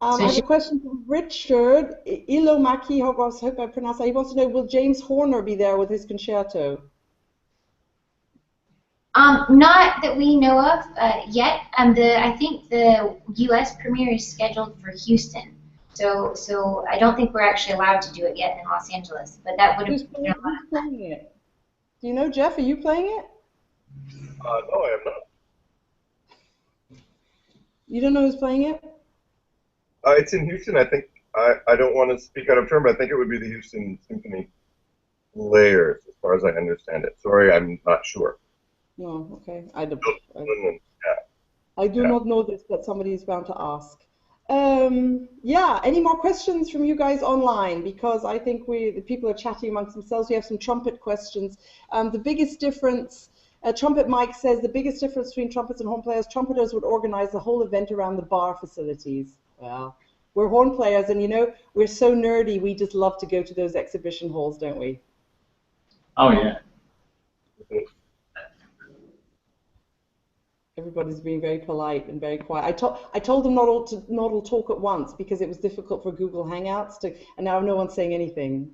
I have a question from Richard Ilomaki. Hope I pronounced that. He wants to know, will James Horner be there with his concerto? Not that we know of yet. I think the U.S. premiere is scheduled for Houston, so I don't think we're actually allowed to do it yet in Los Angeles. But that would have. Who's playing it? Do you know, Jeff? Are you playing it? No, I am not. You don't know who's playing it? It's in Houston. I think I don't want to speak out of turn, but I think it would be the Houston Symphony Players, as far as I understand it. Sorry, I'm not sure. No, okay. I do not know this, but somebody is bound to ask. Yeah, any more questions from you guys online? Because I think the people are chatting amongst themselves. We have some trumpet questions. The biggest difference, Trumpet Mike says, the biggest difference between trumpets and horn players, trumpeters would organize the whole event around the bar facilities. Well, we're horn players, and you know, we're so nerdy, we just love to go to those exhibition halls, don't we? Oh, yeah. Everybody's being very polite and very quiet. I told them not all to talk at once because it was difficult for Google Hangouts and now no one's saying anything.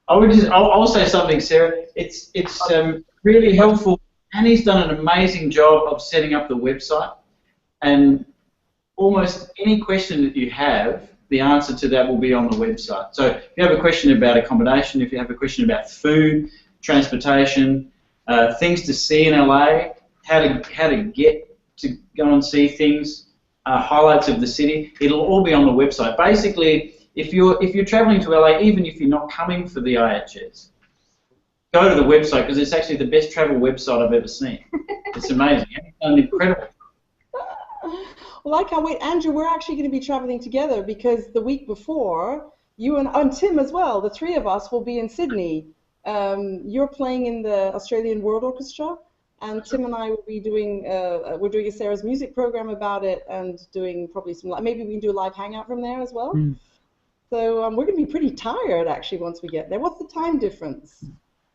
I'll say something, Sarah. It's really helpful. Annie's done an amazing job of setting up the website, and almost any question that you have, the answer to that will be on the website. So if you have a question about accommodation, if you have a question about food, transportation, things to see in LA, how to get to go and see things, highlights of the city, it'll all be on the website. Basically, if you're traveling to LA, even if you're not coming for the IHS, go to the website, because it's actually the best travel website I've ever seen. It's amazing. It's done incredible. Well, I can't wait. Andrew, we're actually going to be traveling together because the week before, you and Tim as well, the three of us will be in Sydney. You're playing in the Australian World Orchestra, and Tim and I will be doing, we're doing a Sarah's music program about it, and doing probably maybe we can do a live hangout from there as well. Mm. So we're going to be pretty tired, actually, once we get there. What's the time difference?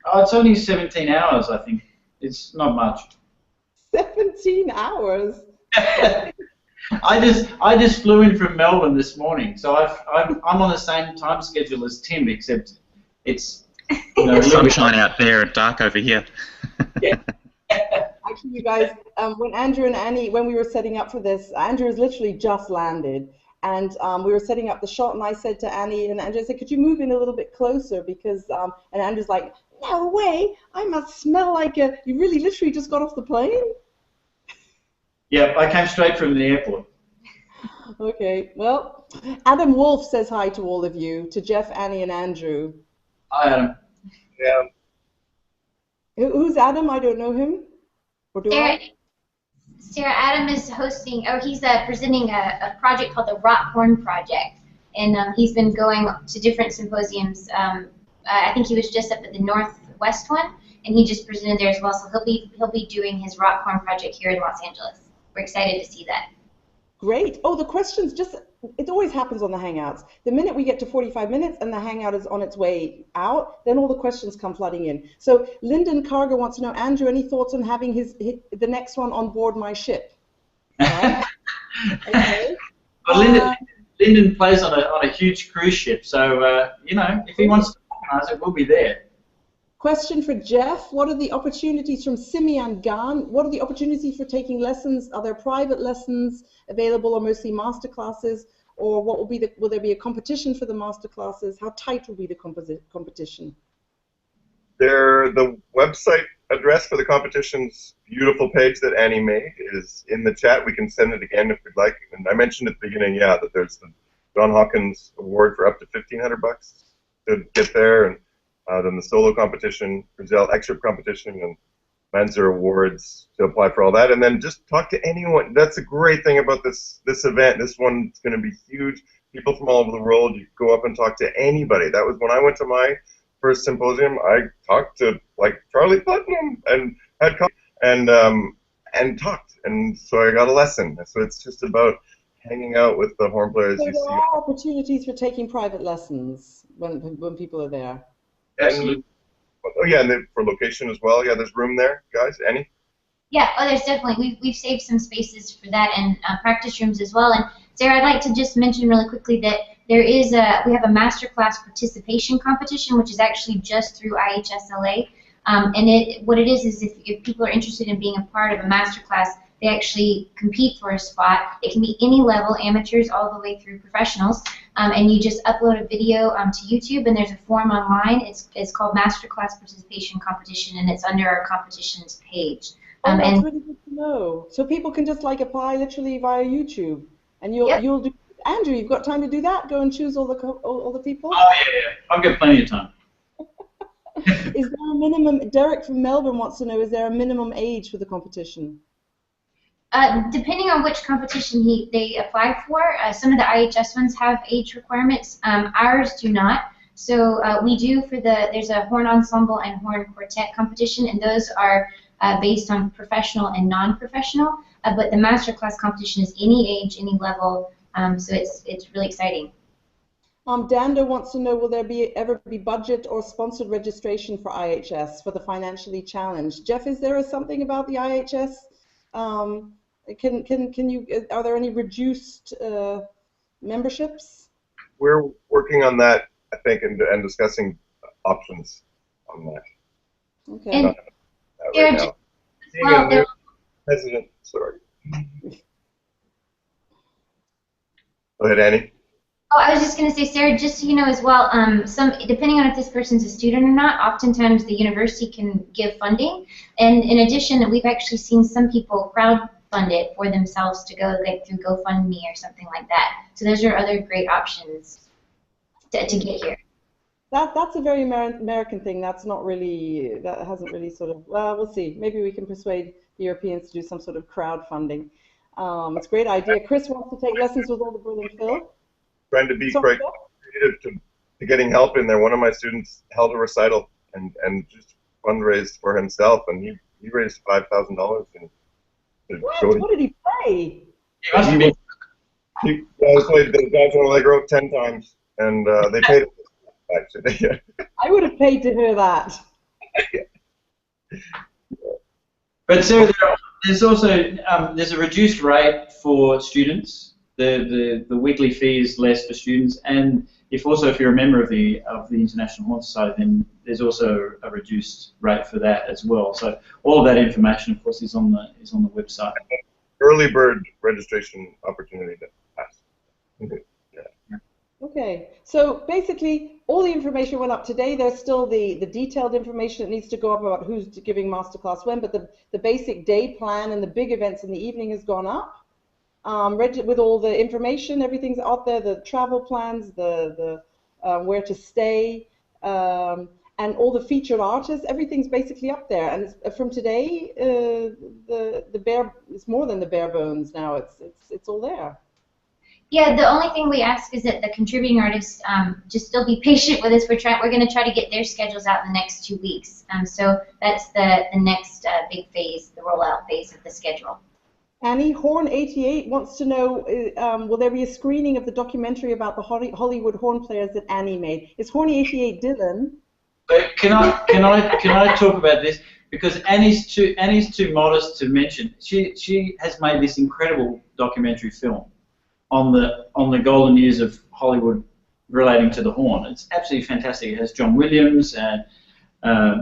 Oh, it's only 17 hours, I think. It's not much. 17 hours? I just flew in from Melbourne this morning, so I'm on the same time schedule as Tim, except it's sunshine out there and dark over here. Yeah. Actually, you guys, when Andrew and Annie, when we were setting up for this, Andrew has literally just landed, and we were setting up the shot, and I said to Annie, and Andrew said, could you move in a little bit closer, because, and Andrew's like, no way, I must smell like you really literally just got off the plane? Yeah, I came straight from the airport. Okay, well, Adam Wolf says hi to all of you, to Jeff, Annie, and Andrew. Hi, Adam. Yeah. Who's Adam? I don't know him. Or do I? Sarah, Adam is hosting, he's presenting a project called the Rock Horn Project. and he's been going to different symposiums. I think he was just up at the Northwest one, and he just presented there as well. So he'll be doing his rock horn project here in Los Angeles. We're excited to see that. Great. Oh, the questions it always happens on the Hangouts. The minute we get to 45 minutes and the Hangout is on its way out, then all the questions come flooding in. So Lyndon Carger wants to know, Andrew, any thoughts on having the next one on board my ship? Right. Okay. Well, Lyndon plays on a huge cruise ship, so you know, if he wants to organise it, we'll be there. Question for Jeff: what are the opportunities from Simeon Gan? What are the opportunities for taking lessons? Are there private lessons available, or mostly master classes? Or what will there be a competition for the master classes? How tight will be the competition? The website address for the competition's beautiful page that Annie made is in the chat. We can send it again if we'd like. And I mentioned at the beginning, yeah, that there's the John Hawkins Award for up to $1,500 to get there, and then the solo competition, Brazil excerpt competition, and Manzer Awards to apply for all that. And then just talk to anyone. That's a great thing about this event. This one's going to be huge. People from all over the world. You go up and talk to anybody. That was when I went to my first symposium. I talked to like Charlie Putnam and had and talked, and so I got a lesson. So it's just about hanging out with the horn players. So you there see. are opportunities for taking private lessons when people are there. Absolutely. Oh yeah, and for location as well. Yeah, there's room there, guys. Annie? Yeah, oh, there's definitely. We've saved some spaces for that, and practice rooms as well. And Sarah, I'd like to just mention really quickly that we have a Masterclass participation competition, which is actually just through IHS LA. And what it is if people are interested in being a part of a Masterclass, they actually compete for a spot. It can be any level, amateurs all the way through professionals, and you just upload a video to YouTube, and there's a form online. It's called Masterclass Participation Competition, and it's under our competitions page. That's really good to know. So people can just like apply literally via YouTube, and you'll do. Andrew, you've got time to do that. Go and choose all the people. Oh yeah, I've got plenty of time. Is there a minimum? Derek from Melbourne wants to know: is there a minimum age for the competition? Depending on which competition they apply for, some of the IHS ones have age requirements. Ours do not. So we do there's a horn ensemble and horn quartet competition, and those are based on professional and non-professional. But the masterclass competition is any age, any level. So it's really exciting. Dando wants to know: will there ever be budget or sponsored registration for IHS for the financially challenged? Jeff, is there something about the IHS? Are there any reduced memberships? We're working on that, I think, and discussing options on that. Okay. Right now. Well, President, sorry. Go ahead, Annie. Oh, I was just going to say, Sarah, just so you know as well, depending on if this person's a student or not, oftentimes the university can give funding. And in addition, we've actually seen some people crowdfund it for themselves to go like through GoFundMe or something like that. So those are other great options to get here. That's a very American thing. That hasn't really sort of, well, we'll see. Maybe we can persuade the Europeans to do some sort of crowdfunding. It's a great idea. Chris wants to take lessons with all the brilliant Phil. Trying to be quite creative to getting help in there. One of my students held a recital and just fundraised for himself, and he raised $5,000. What did he play? He played the Downtown Allegro 10 times, and they paid him. Actually, I would have paid to hear that. But Sarah, there's also there's a reduced rate for students. The weekly fee is less for students, and if you're a member of the International Horn Society, then there's also a reduced rate for that as well. So all of that information, of course, is on the website. Early bird registration opportunity to pass. Okay, so basically all the information went up today. There's still the detailed information that needs to go up about who's giving masterclass when, but the basic day plan and the big events in the evening has gone up. With all the information, everything's out there, the travel plans, the where to stay, and all the featured artists, everything's basically up there. And from today, it's more than the bare bones now. It's all there. Yeah, the only thing we ask is that the contributing artists just still be patient with us. We're going to try to get their schedules out in the next 2 weeks. So that's the next big phase, the rollout phase of the schedule. Annie, Horn88 wants to know, will there be a screening of the documentary about the Hollywood horn players that Annie made? Is Horn88 Dylan? Can I talk about this? Because Annie's too modest to mention. She has made this incredible documentary film on the golden years of Hollywood relating to the horn. It's absolutely fantastic. It has John Williams and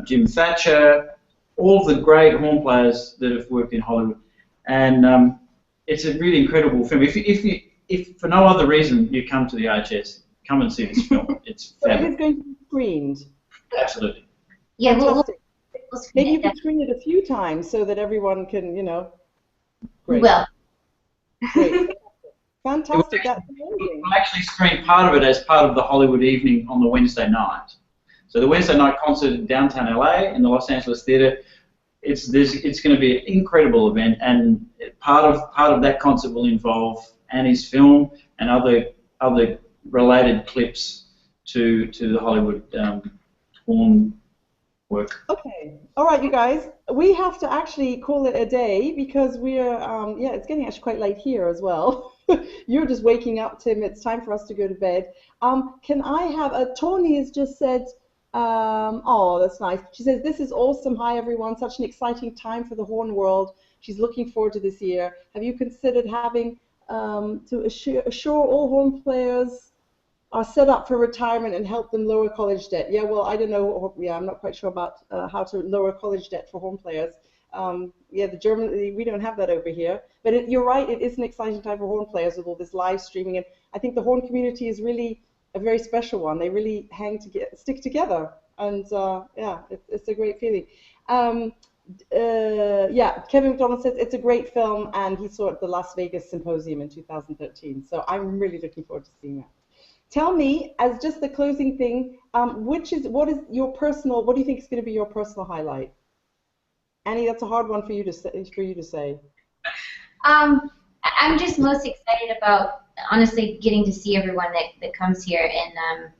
Jim Thatcher, all the great horn players that have worked in Hollywood, and it's a really incredible film. If for no other reason you come to the IHS, come and see this film. It's fabulous. So it is going to be screened. Absolutely. Yeah, maybe you can screen it a few times so that everyone can, Great. Well. Great. Fantastic. That's amazing. We'll actually screen part of it as part of the Hollywood evening on the Wednesday night. So the Wednesday night concert in downtown LA in the Los Angeles Theatre, it's going to be an incredible event, and part of that concert will involve Annie's film and other related clips to the Hollywood horn work. Okay. All right, you guys. We have to actually call it a day because we're it's getting actually quite late here as well. You're just waking up, Tim. It's time for us to go to bed. Can I have Tony has just said, oh, that's nice. She says, this is awesome. Hi, everyone. Such an exciting time for the horn world. She's looking forward to this year. Have you considered having to assure all horn players are set up for retirement and help them lower college debt? Yeah, well, I don't know. Yeah, I'm not quite sure about how to lower college debt for horn players. Yeah, we don't have that over here. But you're right, it is an exciting time for horn players with all this live streaming. And I think the horn community is really a very special one. They really stick together. And yeah, it's a great feeling. Yeah, Kevin McDonald says it's a great film, and he saw it at the Las Vegas Symposium in 2013. So I'm really looking forward to seeing that. Tell me, as just the closing thing, what do you think is going to be your personal highlight? Annie, that's a hard one for you to say. I'm just most excited about, honestly, getting to see everyone that comes here, and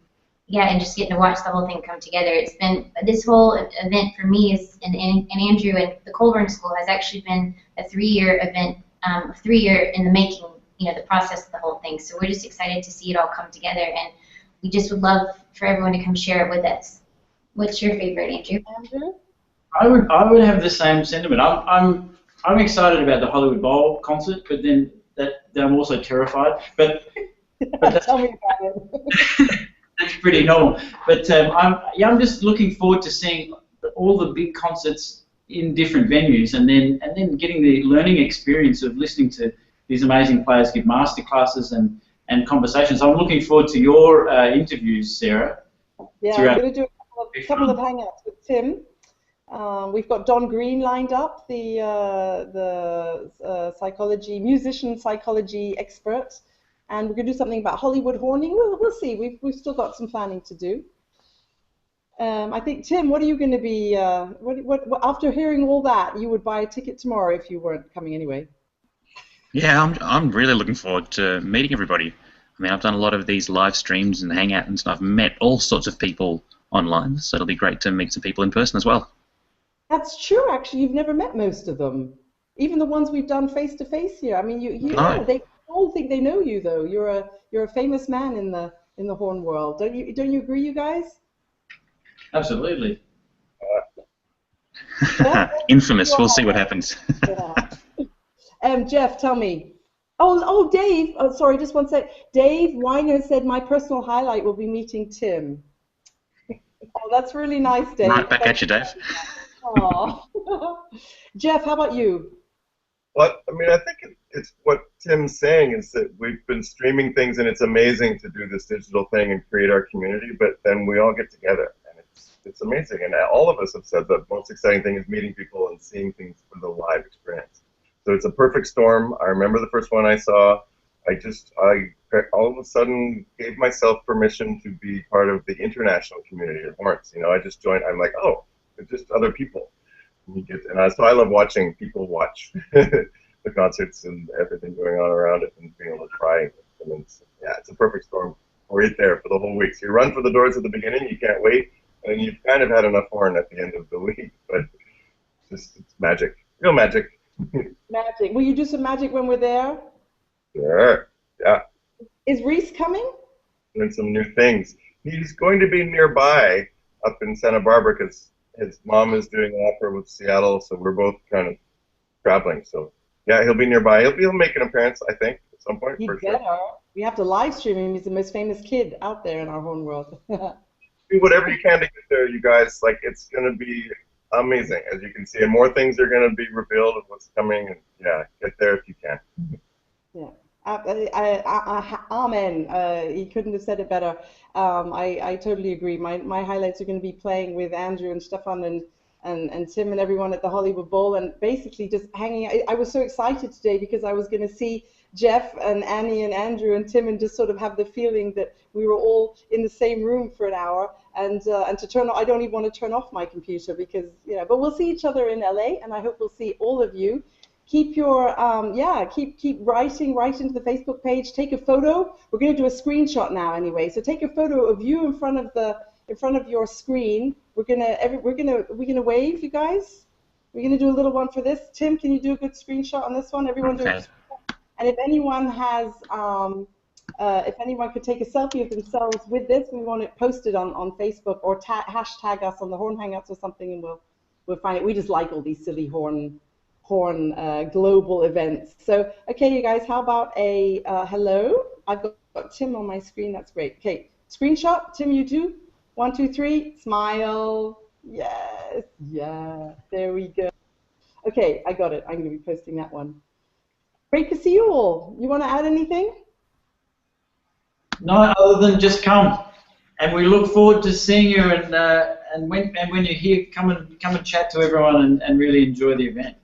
yeah, and just getting to watch the whole thing come together. It's been, this whole event for me is, and Andrew and the Colburn School has actually been a 3-year event, 3-year in the making, the process of the whole thing. So we're just excited to see it all come together, and we just would love for everyone to come share it with us. What's your favorite, Andrew? I would have the same sentiment. I'm excited about the Hollywood Bowl concert, but then I'm also terrified. But tell me about it. That's pretty normal. But I'm just looking forward to seeing all the big concerts in different venues, and then getting the learning experience of listening to these amazing players give master classes and conversations. I'm looking forward to your interviews, Sarah. Yeah, I'm going to do a couple of hangouts with Tim. We've got Don Green lined up, the musician psychology expert, and we're going to do something about Hollywood horning. We'll see. We've still got some planning to do. I think, Tim, what are you going to be? What after hearing all that, you would buy a ticket tomorrow if you weren't coming anyway. Yeah, I'm really looking forward to meeting everybody. I mean, I've done a lot of these live streams and Hangouts, and I've met all sorts of people online, so it'll be great to meet some people in person as well. That's true, actually. You've never met most of them, even the ones we've done face to face here. I mean, they all think they know you, though. You're a famous man in the horn world. Don't you agree, you guys? Absolutely. Infamous. We'll see what happens. Jeff, tell me. Oh, Dave. Oh, sorry, just one sec. Dave Weiner said my personal highlight will be meeting Tim. Oh, that's really nice, Dave. Right back at you, Dave. Oh. Jeff, how about you? Well, I mean, I think it's what Tim's saying is that we've been streaming things, and it's amazing to do this digital thing and create our community, but then we all get together, and it's amazing. And all of us have said the most exciting thing is meeting people and seeing things for the live experience. So it's a perfect storm. I remember the first one I saw. I all of a sudden gave myself permission to be part of the international community of horns. I just joined. I'm like, oh, it's just other people. So I love watching people watch the concerts and everything going on around it and being able to try And it's a perfect storm. We're right there for the whole week. So you run for the doors at the beginning, you can't wait, and you've kind of had enough horn at the end of the week. But it's magic, real magic. Magic. Will you do some magic when we're there? Sure. Yeah. Is Reece coming? Doing some new things. He's going to be nearby up in Santa Barbara because his mom is doing an opera with Seattle, so we're both kind of traveling. So yeah, he'll be nearby. He'll make an appearance, I think, at some point. He for better. Sure. We have to live stream him. He's the most famous kid out there in our horn world. Do whatever you can to get there, you guys. Like, it's going to be amazing, as you can see. And more things are going to be revealed of what's coming. And yeah, get there if you can. Yeah. Amen. He couldn't have said it better. I totally agree. My highlights are going to be playing with Andrew and Stefan and Tim and everyone at the Hollywood Bowl, and basically just hanging out. I was so excited today because I was going to see Jeff and Annie and Andrew and Tim and just sort of have the feeling that we were all in the same room for an hour, and to turn I don't even want to turn off my computer because, but we'll see each other in LA, and I hope we'll see all of you. Keep your keep writing right into the Facebook page. Take a photo. We're going to do a screenshot now anyway. So take a photo of you in front of your screen. We're gonna wave, you guys. We're gonna do a little one for this. Tim, can you do a good screenshot on this one? Everyone do it. And if anyone has if anyone could take a selfie of themselves with this, we want it posted on Facebook or hashtag us on the Horn Hangouts or something, and we'll find it. We just like all these silly horn global events. So, okay, you guys, how about a hello? I've got Tim on my screen. That's great. Okay, screenshot. Tim, you too. 1, 2, 3. Smile. Yes. Yeah. There we go. Okay, I got it. I'm going to be posting that one. Great to see you all. You want to add anything? No, other than just come, and we look forward to seeing you. And when you're here, come and chat to everyone and really enjoy the event.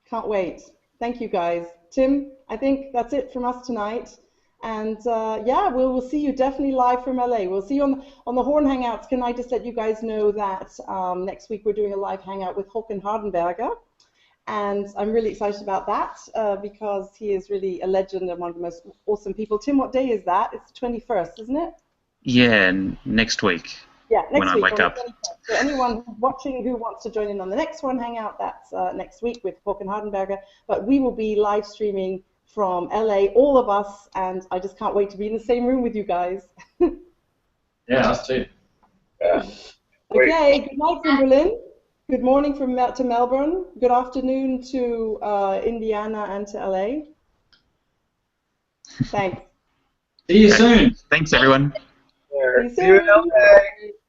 Can't wait. Thank you, guys. Tim, I think that's it from us tonight. And yeah, we'll see you definitely live from LA. We'll see you on the Horn Hangouts. Can I just let you guys know that next week we're doing a live hangout with Håkan Hardenberger. And I'm really excited about that because he is really a legend and one of the most awesome people. Tim, what day is that? It's the 21st, isn't it? Yeah, next week. Yeah, next when week. I wake up. So anyone watching who wants to join in on the next one hangout, that's next week with Håkan Hardenberger. But we will be live streaming from LA, all of us, and I just can't wait to be in the same room with you guys. Yeah, us too. Yeah. Okay, good night from Berlin. Good morning to Melbourne. Good afternoon to Indiana and to LA. Thanks. See you soon. Thanks, everyone. See you soon.